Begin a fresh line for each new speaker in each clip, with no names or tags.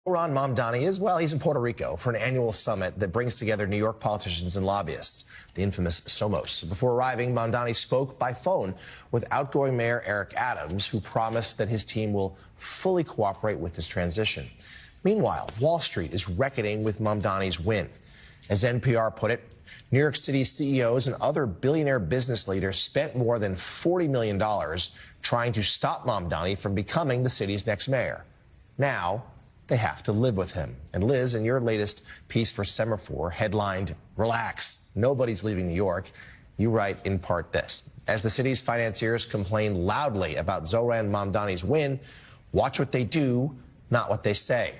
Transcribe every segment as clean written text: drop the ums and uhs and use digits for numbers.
Zohran Mamdani is, well, he's in Puerto Rico for an annual summit that brings together New York politicians and lobbyists, the infamous Somos. Before arriving, Mamdani spoke by phone with outgoing Mayor Eric Adams, who promised that his team will fully cooperate with this transition. Meanwhile, Wall Street is reckoning with Mamdani's win. As NPR put it, New York City CEOs and other billionaire business leaders spent more than $40 million trying to stop Mamdani from becoming the city's next mayor. Now, they have to live with him. And Liz, in your latest piece for Semaphore, headlined, "Relax, nobody's leaving New York," you write in part this: as the city's financiers complain loudly about Zohran Mamdani's win, watch what they do, not what they say.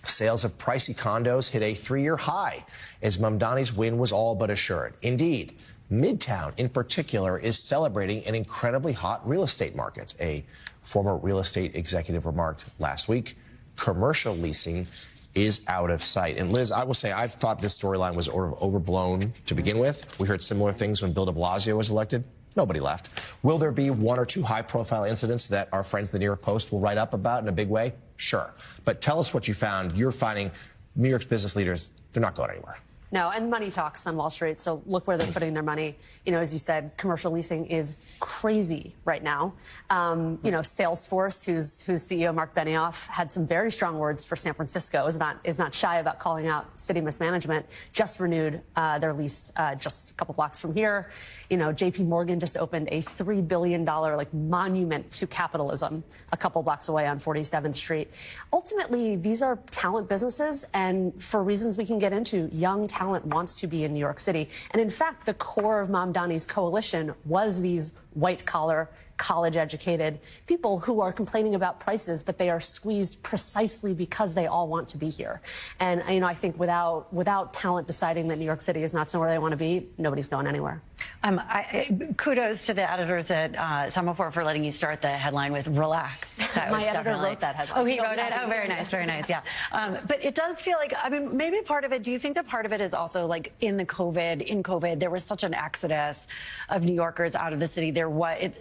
Sales of pricey condos hit a 3-year high as Mamdani's win was all but assured. Indeed, Midtown in particular is celebrating an incredibly hot real estate market. A former real estate executive remarked last week, commercial leasing is out of sight. And Liz, I will say, I've thought this storyline was overblown to begin with. We heard similar things when Bill de Blasio was elected. Nobody left. Will there be 1 or 2 high-profile incidents that our friends at the New York Post will write up about in a big way? Sure. But tell us what you found. You're finding New York's business leaders, they're not going anywhere.
No, and money talks on Wall Street, so look where they're putting their money. You know, as you said, commercial leasing is crazy right now. You know, Salesforce, whose CEO, Mark Benioff, had some very strong words for San Francisco, is not shy about calling out city mismanagement, just renewed their lease just a couple blocks from here. You know, JP Morgan just opened a $3 billion monument to capitalism a couple blocks away on 47th Street. Ultimately, these are talent businesses, and for reasons we can get into, young talent wants to be in New York City. And in fact, the core of Mamdani's coalition was these white-collar, college-educated people who are complaining about prices, but they are squeezed precisely because they all want to be here. And, you know, I think without talent deciding that New York City is not somewhere they want to be, nobody's going anywhere.
Kudos to the editors at Semaphore for letting you start the headline with "relax."
My editor wrote that headline.
Oh, he wrote it? Oh, very nice, very nice, yeah. But it does feel like, I mean, maybe part of it, do you think that part of it is also like in COVID, there was such an exodus of New Yorkers out of the city.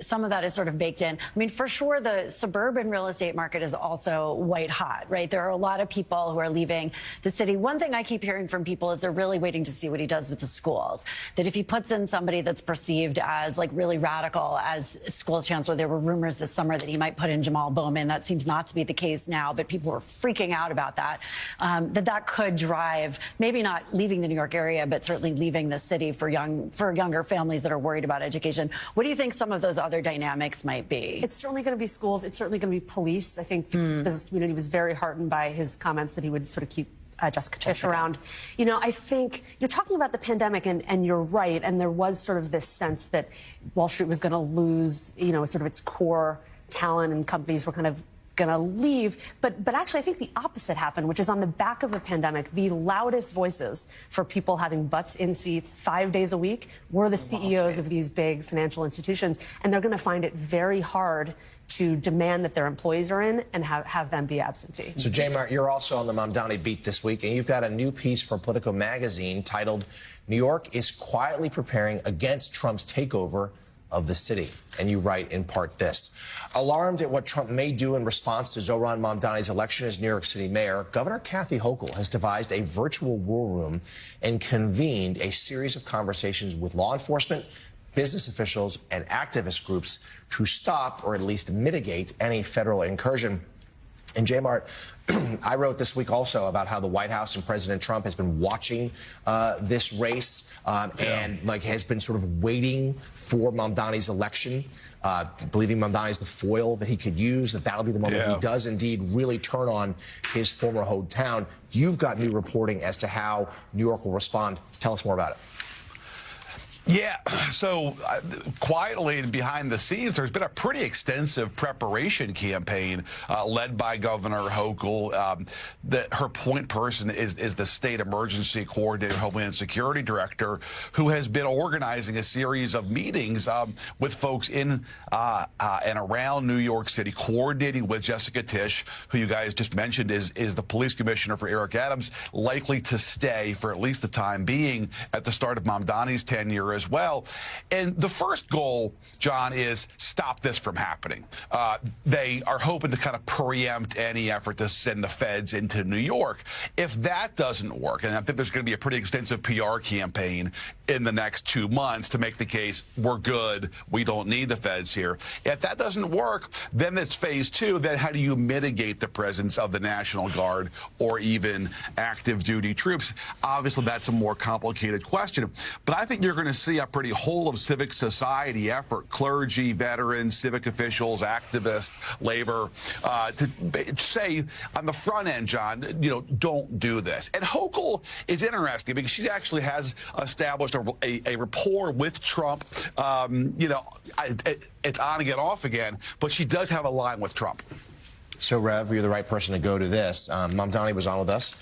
Some of that is sort of baked in. I mean, for sure, the suburban real estate market is also white hot, right? There are a lot of people who are leaving the city. One thing I keep hearing from people is they're really waiting to see what he does with the schools. That if he puts in somebody that's perceived as like really radical as schools chancellor, there were rumors this summer that he might put in Jamal Bowman. That seems not to be the case now, but people were freaking out about that. That could drive, maybe not leaving the New York area, but certainly leaving the city for younger families that are worried about education. What do you think some of those other dynamics might be?
It's certainly going to be schools. It's certainly going to be police. I think the business community was very heartened by his comments that he would sort of keep Jessica Tisch around. You know, I think you're talking about the pandemic, and you're right, and there was sort of this sense that Wall Street was going to lose, you know, sort of its core talent, and companies were kind of going to leave. But actually, I think the opposite happened, which is on the back of the pandemic, the loudest voices for people having butts in seats 5 days a week were the CEOs of these big financial institutions, and they're going to find it very hard to demand that their employees are in and have them be absentee.
So, Jamar, you're also on the Mamdani beat this week, and you've got a new piece for Politico magazine titled, "New York is quietly preparing against Trump's takeover of the city." And you write in part this: alarmed at what Trump may do in response to Zohran Mamdani's election as New York City mayor, Governor Kathy Hochul has devised a virtual war room and convened a series of conversations with law enforcement, business officials, and activist groups to stop or at least mitigate any federal incursion. And Jamar, I wrote this week also about how the White House and President Trump has been watching this race and has been sort of waiting for Mamdani's election, believing Mamdani is the foil that he could use, that'll be the moment he does indeed really turn on his former hometown. You've got new reporting as to how New York will respond. Tell us more about it.
Yeah, so quietly behind the scenes, there's been a pretty extensive preparation campaign led by Governor Hochul. Her point person is the State Emergency Coordinator, Homeland Security Director, who has been organizing a series of meetings with folks in and around New York City, coordinating with Jessica Tisch, who you guys just mentioned is the police commissioner for Eric Adams, likely to stay for at least the time being at the start of Mamdani's tenure as well. And the first goal, John, is stop this from happening. They are hoping to kind of preempt any effort to send the feds into New York. If that doesn't work, and I think there's going to be a pretty extensive PR campaign in the next 2 months to make the case, we're good, we don't need the feds here. If that doesn't work, then it's phase two. Then how do you mitigate the presence of the National Guard or even active duty troops? Obviously, that's a more complicated question. But I think you're going to see a pretty whole of civic society effort, clergy, veterans, civic officials, activists, labor, to say on the front end, John, don't do this. And Hochul is interesting because she actually has established a rapport with Trump. It's on again, off again, but she does have a line with Trump.
So, Rev, you're the right person to go to this. Mamdani was on with us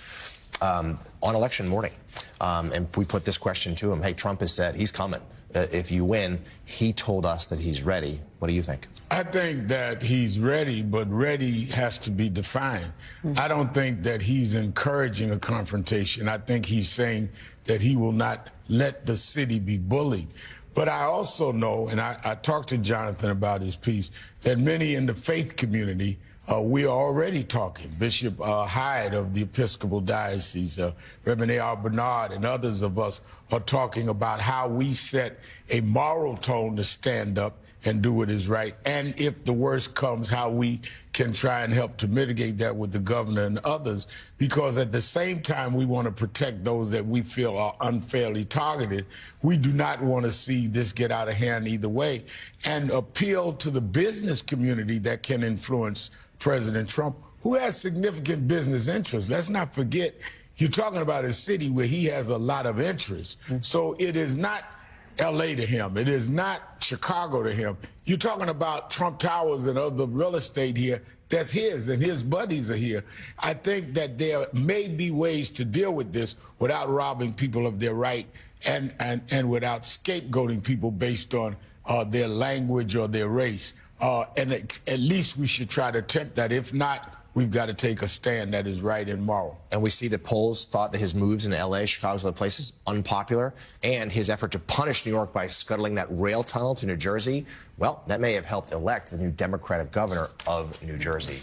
on election morning, and we put this question to him. Hey, Trump has said he's coming. If you win, he told us that he's ready. What do you think?
I think that he's ready, but ready has to be defined. I don't think that he's encouraging a confrontation. I think he's saying that he will not let the city be bullied. But I also know, and I talked to Jonathan about his piece, that many in the faith community, we are already talking. Bishop Hyde of the Episcopal Diocese, Reverend A.R. Bernard, and others of us are talking about how we set a moral tone to stand up and do what is right. And if the worst comes, how we can try and help to mitigate that with the governor and others. Because at the same time, we want to protect those that we feel are unfairly targeted. We do not want to see this get out of hand either way, and appeal to the business community that can influence President Trump, who has significant business interests. Let's not forget, you're talking about a city where he has a lot of interests. So it is not L.A. to him. It is not Chicago to him. You're talking about Trump Towers and other real estate here that's his, and his buddies are here. I think that there may be ways to deal with this without robbing people of their right and without scapegoating people based on their language or their race. And at least we should try to attempt that. If not, we've got to take a stand that is right and moral.
And we see that polls thought that his moves in L.A., Chicago's other places, unpopular, and his effort to punish New York by scuttling that rail tunnel to New Jersey, well, that may have helped elect the new Democratic governor of New Jersey.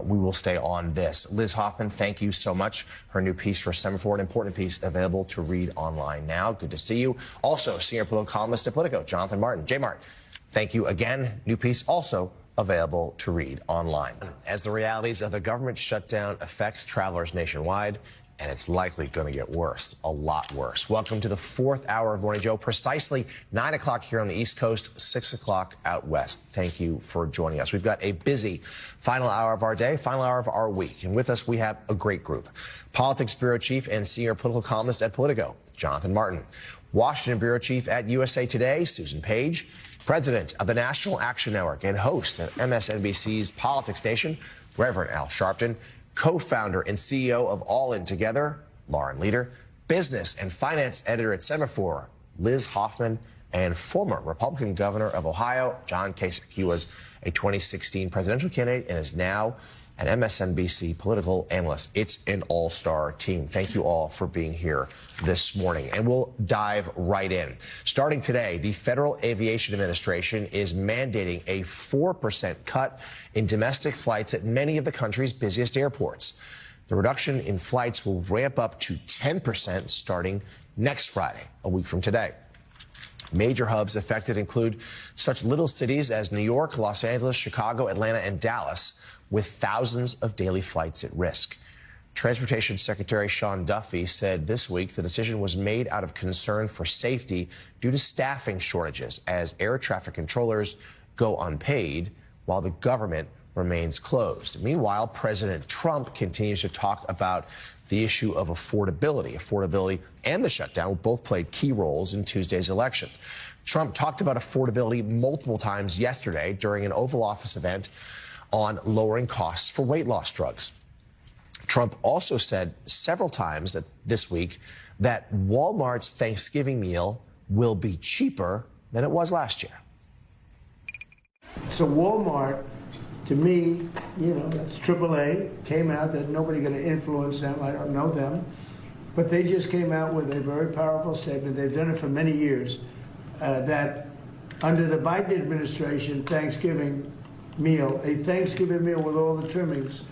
We will stay on this. Liz Hoffman, thank you so much. Her new piece for Semafor, an important piece available to read online now. Good to see you. Also, senior political columnist at Politico, Jonathan Martin. J. Martin, thank you again. New piece also available to read online. As the realities of the government shutdown affects travelers nationwide, and it's likely going to get worse, a lot worse. Welcome to the fourth hour of Morning Joe, precisely 9 o'clock here on the East Coast, 6 o'clock out west. Thank you for joining us. We've got a busy final hour of our day, final hour of our week. And with us, we have a great group. Politics Bureau Chief and Senior Political Columnist at Politico, Jonathan Martin. Washington Bureau Chief at USA Today, Susan Page. President of the National Action Network and host of MSNBC's Politics Nation, Reverend Al Sharpton. Co-founder and CEO of All In Together, Lauren Leader, business and finance editor at Semafor, Liz Hoffman, and former Republican governor of Ohio, John Kasich. He was a 2016 presidential candidate and is now an MSNBC political analyst. It's an all-star team. Thank you all for being here this morning. And we'll dive right in. Starting today, the Federal Aviation Administration is mandating a 4% cut in domestic flights at many of the country's busiest airports. The reduction in flights will ramp up to 10% starting next Friday, a week from today. Major hubs affected include such little cities as New York, Los Angeles, Chicago, Atlanta, and Dallas, with thousands of daily flights at risk. Transportation Secretary Sean Duffy said this week the decision was made out of concern for safety due to staffing shortages as air traffic controllers go unpaid while the government remains closed. Meanwhile, President Trump continues to talk about the issue of affordability. Affordability and the shutdown both played key roles in Tuesday's election. Trump talked about affordability multiple times yesterday during an Oval Office event on lowering costs for weight loss drugs. Trump also said several times this week that Walmart's Thanksgiving meal will be cheaper than it was last year.
So Walmart, to me, that's AAA, came out that nobody going to influence them. I don't know them. But they just came out with a very powerful statement. They've done it for many years. that under the Biden administration, Thanksgiving meal, a Thanksgiving meal with all the trimmings,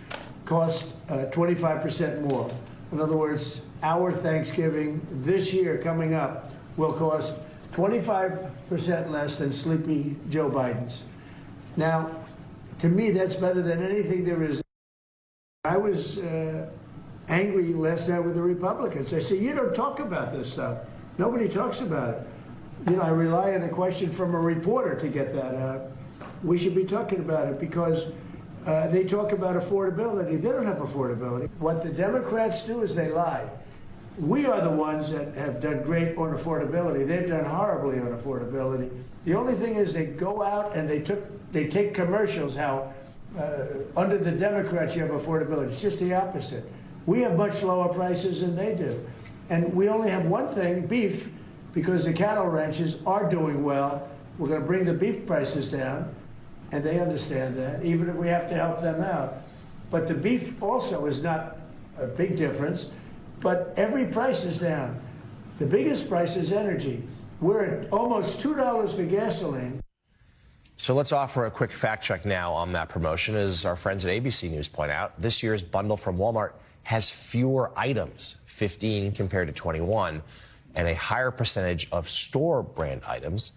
cost 25% more. In other words, our Thanksgiving this year coming up will cost 25% less than sleepy Joe Biden's. Now, to me, that's better than anything there is. I was angry last night with the Republicans. I said, you don't talk about this stuff. Nobody talks about it. You know, I rely on a question from a reporter to get that out. We should be talking about it because they talk about affordability. They don't have affordability. What the Democrats do is they lie. We are the ones that have done great on affordability. They've done horribly on affordability. The only thing is they go out and they take commercials how under the Democrats you have affordability. It's just the opposite. We have much lower prices than they do. And we only have one thing, beef, because the cattle ranches are doing well. We're going to bring the beef prices down, and they understand that, even if we have to help them out. But the beef also is not a big difference, but every price is down. The biggest price is energy. We're at almost $2 for gasoline.
So let's offer a quick fact check now on that promotion. As our friends at ABC News point out, this year's bundle from Walmart has fewer items, 15 compared to 21, and a higher percentage of store brand items,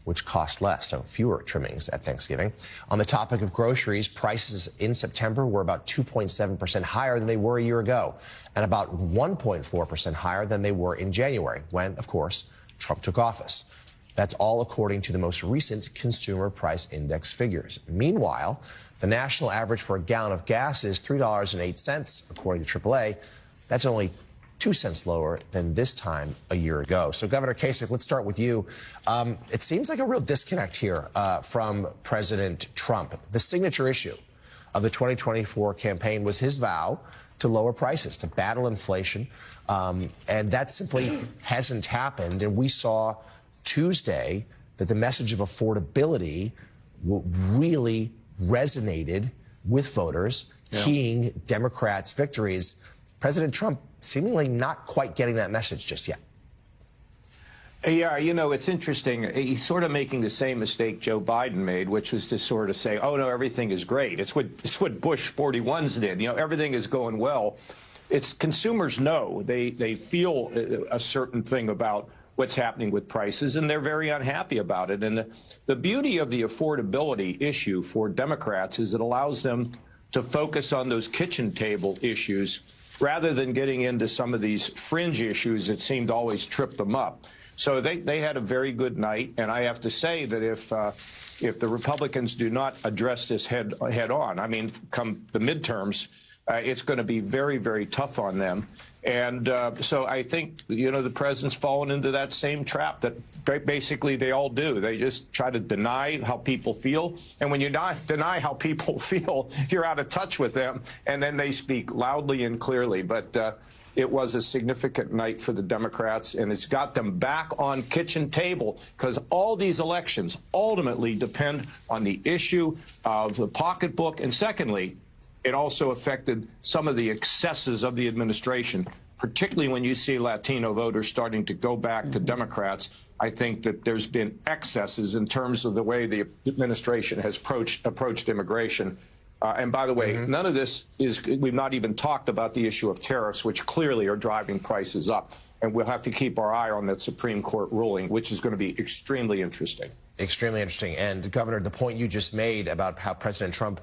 which cost less, so fewer trimmings at Thanksgiving. On the topic of groceries, prices in September were about 2.7% higher than they were a year ago, and about 1.4% higher than they were in January, when, of course, Trump took office. That's all according to the most recent Consumer Price Index figures. Meanwhile, the national average for a gallon of gas is $3.08, according to AAA. That's only 2 cents lower than this time a year ago. So, Governor Kasich, let's start with you. It seems like a real disconnect here from President Trump. The signature issue of the 2024 campaign was his vow to lower prices, to battle inflation, and that simply hasn't happened. And we saw Tuesday that the message of affordability really resonated with voters, keying Democrats' victories. President Trump seemingly not quite getting that message just yet.
Yeah, you know, it's interesting. He's sort of making the same mistake Joe Biden made, which was to sort of say, oh, no, everything is great. It's what Bush 41s did. You know, everything is going well. It's consumers know. They feel a certain thing about what's happening with prices, and they're very unhappy about it. And the beauty of the affordability issue for Democrats is it allows them to focus on those kitchen table issues rather than getting into some of these fringe issues that seem to always trip them up. So they had a very good night, and I have to say that if the Republicans do not address this head on, I mean, come the midterms, it's going to be very, very tough on them. And so I think, you know, the president's fallen into that same trap that basically they all do. They just try to deny how people feel. And when you deny how people feel, you're out of touch with them. And then they speak loudly and clearly. But it was a significant night for the Democrats, and it's got them back on kitchen table because all these elections ultimately depend on the issue of the pocketbook. And secondly, it also affected some of the excesses of the administration, particularly when you see Latino voters starting to go back to Democrats. I think that there's been excesses in terms of the way the administration has approached immigration. And by the way, none of this we've not even talked about the issue of tariffs, which clearly are driving prices up. And we'll have to keep our eye on that Supreme Court ruling, which is going to be extremely interesting.
Extremely interesting. And, Governor, the point you just made about how President Trump's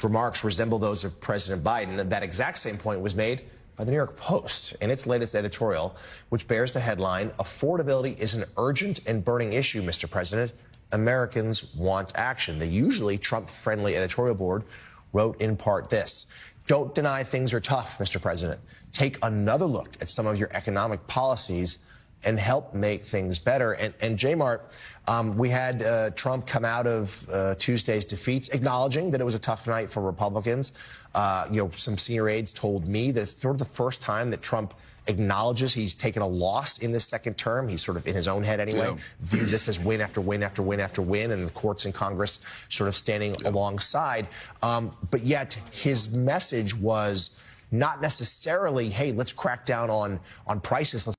remarks resemble those of President Biden, that exact same point was made by the New York Post in its latest editorial, which bears the headline, "Affordability is an urgent and burning issue, Mr. President. Americans want action." The usually Trump-friendly editorial board wrote in part this: "Don't deny things are tough, Mr. President. Take another look at some of your economic policies and help make things better." And J-Mart, we had Trump come out of Tuesday's defeats, acknowledging that it was a tough night for Republicans. You know, some senior aides told me that it's sort of the first time that Trump acknowledges he's taken a loss in this second term. He's sort of, in his own head anyway, viewed this as win after win after win after win, and the courts and Congress sort of standing alongside. But yet his message was not necessarily, hey, let's crack down on prices. Let's